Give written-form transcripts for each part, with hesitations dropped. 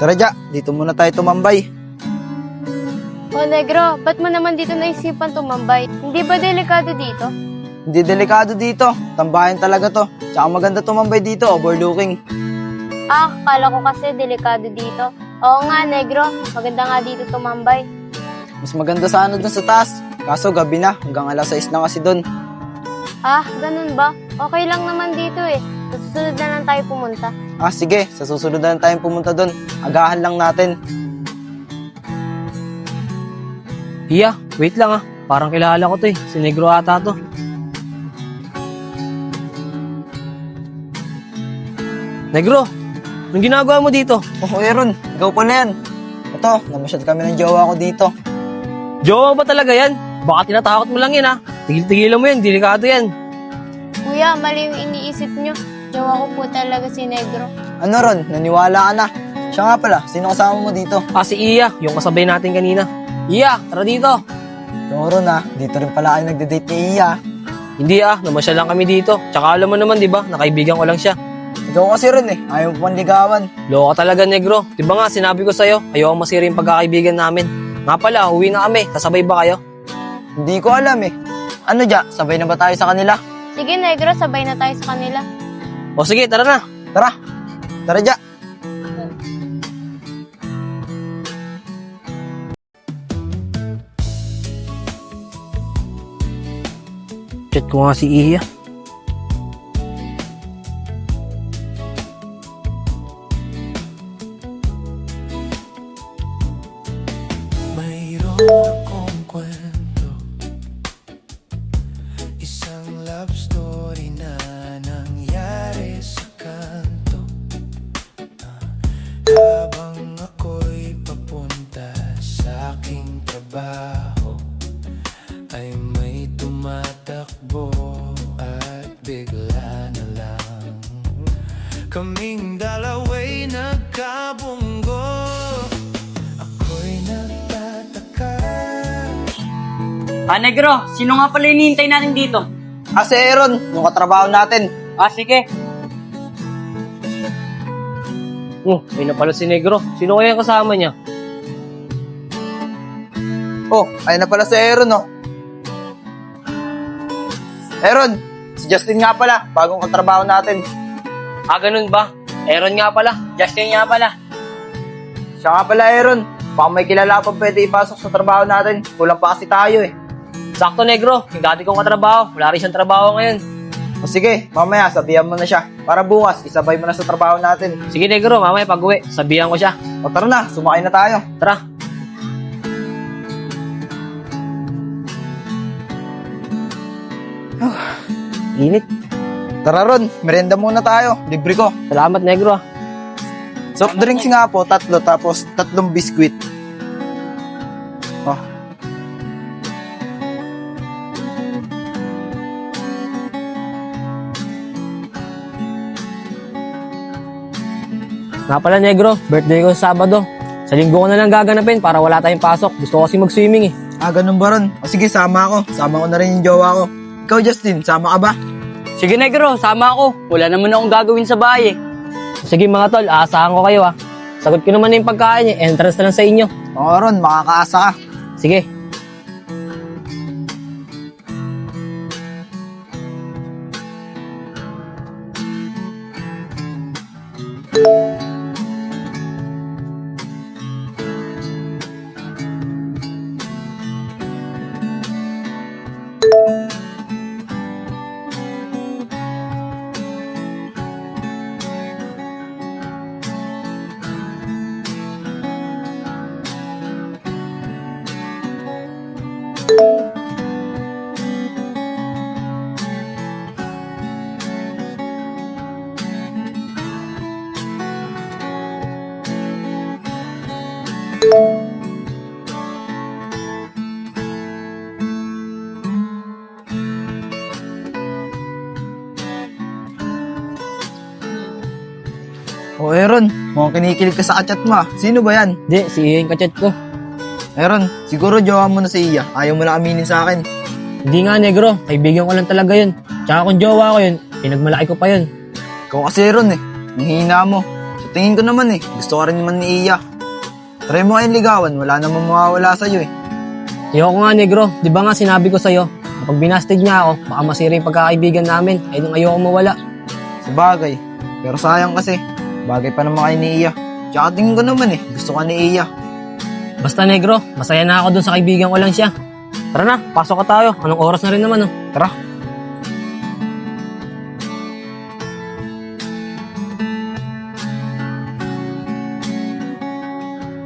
Tara, Ja, dito muna tayo tumambay. O Negro, ba't mo naman dito naisipan tumambay? Hindi ba delikado dito? Hindi delikado dito. Tambayan talaga to. Tsaka maganda tumambay dito, overlooking. Ah, kala ko kasi delikado dito. Oo nga, Negro. Maganda nga dito tumambay. Mas maganda sana dun sa taas. Kaso gabi na, hanggang alas 6 na kasi dun. Ah, ganun ba? Okay lang naman dito eh. Sa susunod na lang tayo pumunta. Ah, sige, sa susunod na lang tayong pumunta dun. Agahan lang natin. Iya, wait lang ah. Parang kilala ko to eh. Si Negro ata to. Negro, anong ginagawa mo dito? Oh, Aaron, ikaw pala yan. Ito, namasyal kami ng jowa ko dito. Jowa ba talaga yan? Baka tinatakot mo lang yan ah. Tigil-tigilan mo yan, delikado yan. Kuya, mali yung iniisip nyo. Jowa ko po talaga si Negro. Ano Ron, naniwala ka na. Siya nga pala, sino kasama mo dito? Ah, si Iya, yung kasabay natin kanina. Iya, tara dito. Ito Ron dito rin pala kayo nagde-date ni Iya. Hindi ah, namasyal lang kami dito. Tsaka alam mo naman, di ba, nakaibigan ko lang siya. Ikaw kasi Ron ayaw mo pang ligawan. Loko talaga, Negro. Di ba nga, sinabi ko sa'yo, ayaw masira yung pagkakaibigan namin. Nga pala, uwi na kami. Sasabay ba kayo? Hindi ko alam eh. Ano Ja, sabay na ba tayo sa kanila? Sige, Negro, sabay na tayo sa kanila. O sige, tara na. Tara, tara Ja. Chat ko nga si Iya. Mayroon akong kwento, isang love story na nangyari sa kanto. Habang ako'y papunta sa aking trabaho, ay may tumatakbo at bigla na lang kaming dalawa'y nagkabunggo. Ako'y nagtataka. Ah, Negro, sino nga pala hinihintay natin dito? Ah, si Aaron, yung katrabaho natin. Ah, sige. Oh, ayun na pala si Negro. Sino kaya yung kasama niya? Oh, ayun na pala si Aaron Aaron, si Justin nga pala, bagong katrabaho natin. Ah, ganun ba? Aaron nga pala. Justin nga pala. Siya nga pala Aaron, baka may kilala pa pwede ipasok sa trabaho natin. Kulang pa kasi tayo eh. Sakto, Negro. Yung dati kong katrabaho. Wala rin siyang trabaho ngayon. O sige, mamaya sabihan mo na siya. Para bukas, isabay mo na sa trabaho natin. Sige, Negro. Mamaya pag-uwi, sabihan ko siya. O tara na, sumakay na tayo. Tara. Init. Tara Ron, merenda muna tayo. Libre ko. Salamat, Negro. ah. Soft drinks nga po, 3, tapos 3 biskwit. Oh. Nga pala, Negro. Birthday ko sa Sabado. Sa linggo ko na lang gaganapin para wala tayong pasok. Gusto ko kasi mag-swimming eh. Ah, ganun ba Ron? O sige, sama ako. Sama ko na rin yung jowa ko. Ikaw Justin, sama ka ba? Sige, Negro, sama ako. Wala naman akong gagawin sa bahay eh. Sige mga tol, aasahan ko kayo ah. Sagot ko naman na yung pagkain eh. Entrance na lang sa inyo. Oo Ron, makakaasa ka. Sige. O Aaron, mukhang kinikilig ka sa kachat mo. Sino ba yan? Di, si Iya yung kachat ko. Aaron, siguro jowa mo na si Iya. Ayaw mo na aminin sa akin. Hindi nga, Negro. Kaibigan ko lang talaga yun. Tsaka kung jowa ko yun, pinagmalaki ko pa yun. Ikaw kasi Aaron Ang hina mo. Siya Tingin ko naman gusto ka rin naman ni Iya. Try mo kayong ligawan, wala namang mawawala sa'yo Ayoko nga, negro. Di ba nga sinabi ko sa'yo, kapag binasted niya ako, baka masira yung pagkakaibigan namin. Ay nung ayoko mawala. Sabagay, pero sayang kasi, bagay pa naman kayo ni Iya. Tsaka tingin ko naman gusto ka ni Iya. Basta, negro, masaya na ako dun sa kaibigan ko lang siya. Tara na, pasok ka tayo. Anong oras na rin naman, oh. Tara.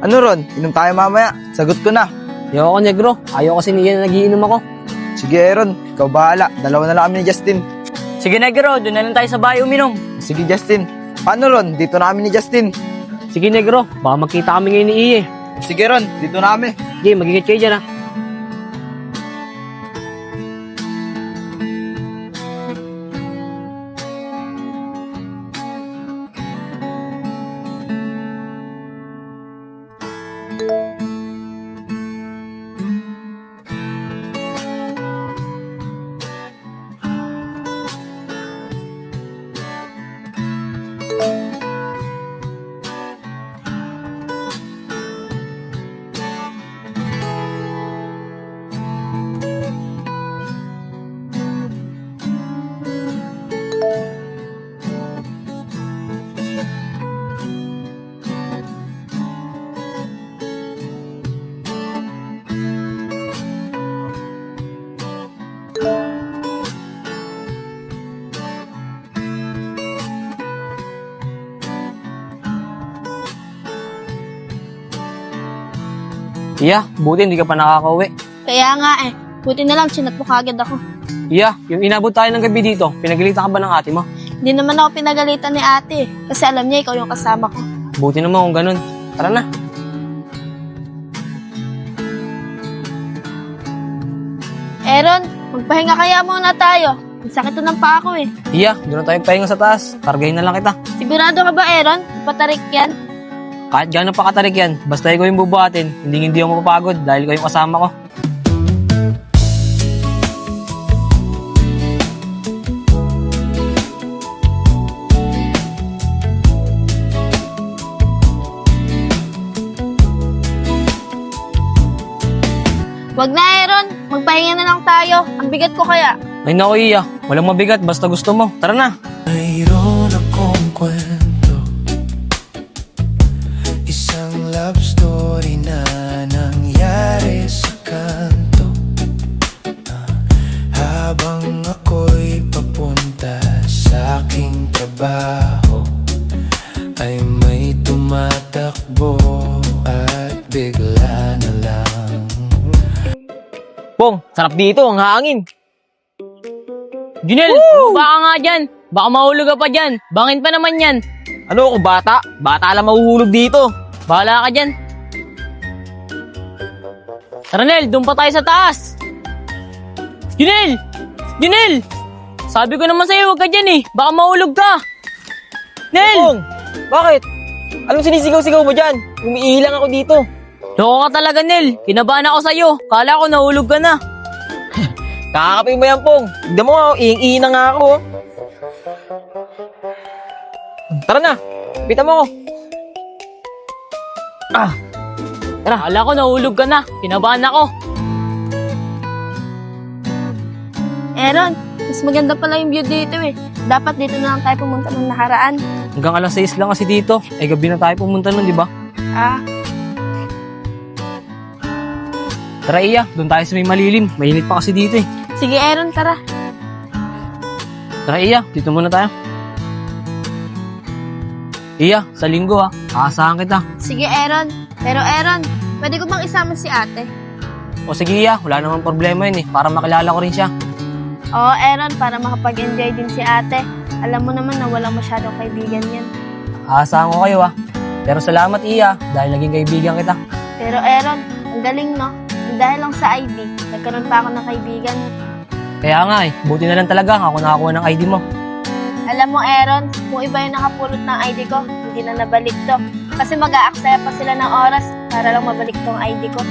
Ano Ron, inom tayo mamaya. Sagot ko na. Ayoko, negro. Ayoko kasi niya na nagiinom ako. Sige Aaron, ikaw bahala. Dalawa na lang kami ni Justin. Sige negro, doon na lang tayo sa bahay uminom. Sige Justin. Paano Ron, dito na kami ni Justin. Sige, negro. Baka magkita kami ngayon ni Iye. Sige Ron, dito na kami. Sige, magigit kayo dyan, ha. Iya, buti hindi ka pa nakakauwi. Kaya nga buti na lang chinat mo kagad ako. Iya, yung inabot tayo ng gabi dito, pinagalitan ka ba ng ate mo? Hindi naman ako pinagalitan ni ate kasi alam niya ikaw yung kasama ko. Buti naman kung ganun. Tara na. Aaron, magpahinga kaya muna tayo. Ang sakit na ng paa ko Iya, doon na tayo pahinga sa taas. Targahin na lang kita. Sigurado ka ba Aaron? Patarik yan? Kahit gano'n pa katarik yan, basta ikaw yung bubuhatin, hindi ako mapapagod dahil ikaw yung kasama ko. Wag na Aaron, magpahinga na lang tayo. Ang bigat ko kaya. Ay naku, Iya, walang mabigat basta gusto mo. Tara na. Mayroon akong kwento, isang love story na nangyari sa kanto. Habang ako'y papunta sa aking trabaho, ay may tumatakbo at bigla na lang. Pong, sarap dito, ang hangin. Junel, baka nga dyan. Baka mahulog ka pa dyan. Bangin pa naman yan. Ano ako, bata? Bata lang mahuhulog dito. Bahala ka dyan. Tara, Nel, doon pa tayo sa taas. Junel! Junel! Sabi ko naman sa'yo, huwag ka dyan Baka mahulog ka. Nel! Bakit? Anong sinisigaw-sigaw mo dyan? Umiilang ako dito. Loko ka talaga, Nel. Kinabahan ako sa'yo. Kala ko nahulog ka na. Kakakapi mo yan, Pong. Tignan mo nga, iing-iing na nga ako. Tara na, pita mo ako. Tara. Kala ko nahulog ka na. Kinabahan ako. Aaron, mas maganda pala yung view dito Dapat dito na lang tayo pumunta ng nakaraan. Hanggang alas 6 lang kasi dito. Eh, gabi na tayo pumunta nun, di ba? Tara, Iya, doon tayo sa may malilim. Mainit pa kasi dito Sige Aaron, tara. Tara, Iya, dito muna tayo. Iya, sa linggo aasahan kita. Sige Aaron. Pero Aaron, pwede ko bang isama si ate? O sige, Iya, wala namang problema yun para makilala ko rin siya. Oo Aaron, para makapag-enjoy din si ate. Alam mo naman na walang masyadong kaibigan yan. Aasahan ko kayo Pero salamat, Iya, dahil naging kaibigan kita. Pero Aaron, ang galing no? Dahil lang sa ID, nagkaroon pa ako ng kaibigan. Kaya nga buti na lang talaga ako nakakuha ng ID mo. Alam mo Aaron, kung iba yung nakapulot ng ID ko, hindi na nabalik to. Kasi mag-aaksaya pa sila ng oras para lang mabalik tong ID ko.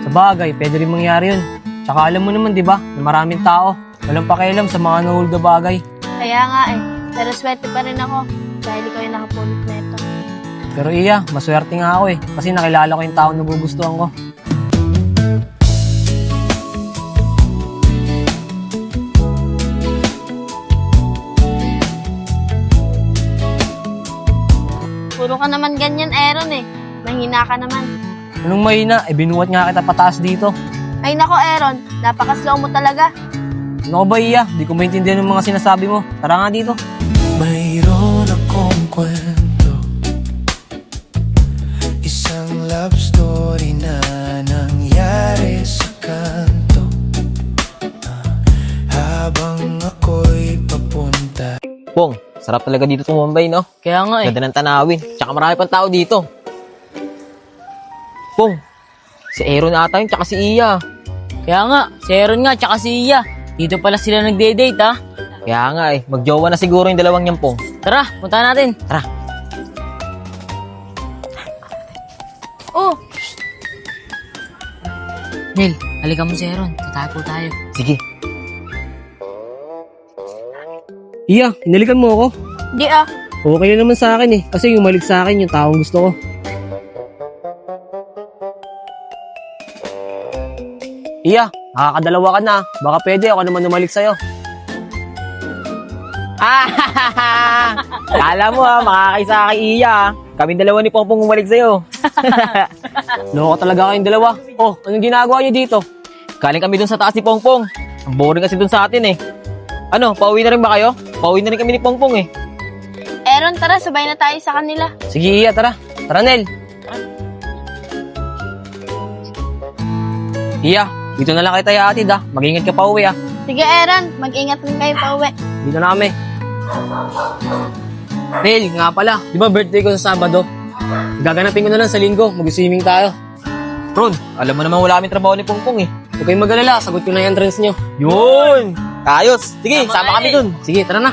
Sa bagay, pwede rin mangyari yun. Tsaka alam mo naman, di ba, na maraming tao, walang pakialam sa mga nahulog na bagay. Kaya nga pero swerte pa rin ako dahil ikaw yung nakapulot na ito. Pero Iya, maswerte nga ako eh. Kasi nakilala ko yung taong nagugustuhan ko. Puro ka naman ganyan, Aaron eh. Mahina ka naman. Anong mahina? Eh binuhat nga kita pataas dito. Ay nako, Aaron. Napaka-slow mo talaga. Ano ba Iya? Di ko maintindihan yung mga sinasabi mo. Tara nga dito. Mayroon akong kwento, isang love story na nangyari sa kanto. Habang ako'y papunta. Pong, sarap talaga dito tumambay, no? Kaya nga eh. Ganda ng tanawin. Tsaka marami pang tao dito. Pong, si Aaron ata yun, tsaka si Iya. Kaya nga, si Aaron nga, tsaka si Iya. Dito pala sila nagde-date ha. Kaya nga eh, magjowa na siguro yung dalawang yan, Pong. Tara, punta natin. Tara. Oh, Nel, halika mo si Aaron. Tatapo tayo. Sige. Iya, hinalikan mo ako. di ah. Okay na naman sa akin eh. Kasi umalik sa akin yung taong gusto ko. Iya, nakakadalawa ka na. Baka pwede ako naman umalik sa'yo. Kala mo ha, makakaisa kay Iya ha. Kaming dalawa ni Pongpong umalik sa'yo. Loko talaga kayong dalawa. Oh, anong ginagawa niyo dito? Galing kami dun sa taas ni Pongpong. Ang boring kasi dun sa atin eh. Ano, pauwi na rin ba kayo? Pauwi na rin kami ni Pongpong eh. Aaron, tara, sabay na tayo sa kanila. Sige Iya, tara. Tara Nel. Iya, dito na lang kita ihatid ha. Mag-ingat ka pa uwi ha. Sige, Aaron, mag-ingat rin kayo pa uwi. Dito na kami. Nel, nga pala. Di ba birthday ko sa Sabado? Gaganapin ko na lang sa Linggo. Mag-swimming tayo. Ron, alam mo naman wala kaming trabaho ni Pongpong eh. Huwag kayong mag-alala. Sagot ko na yung entrance nyo. Yun! Ayos! Sige, Tama sama nga kami eh. dun. Sige, tara na.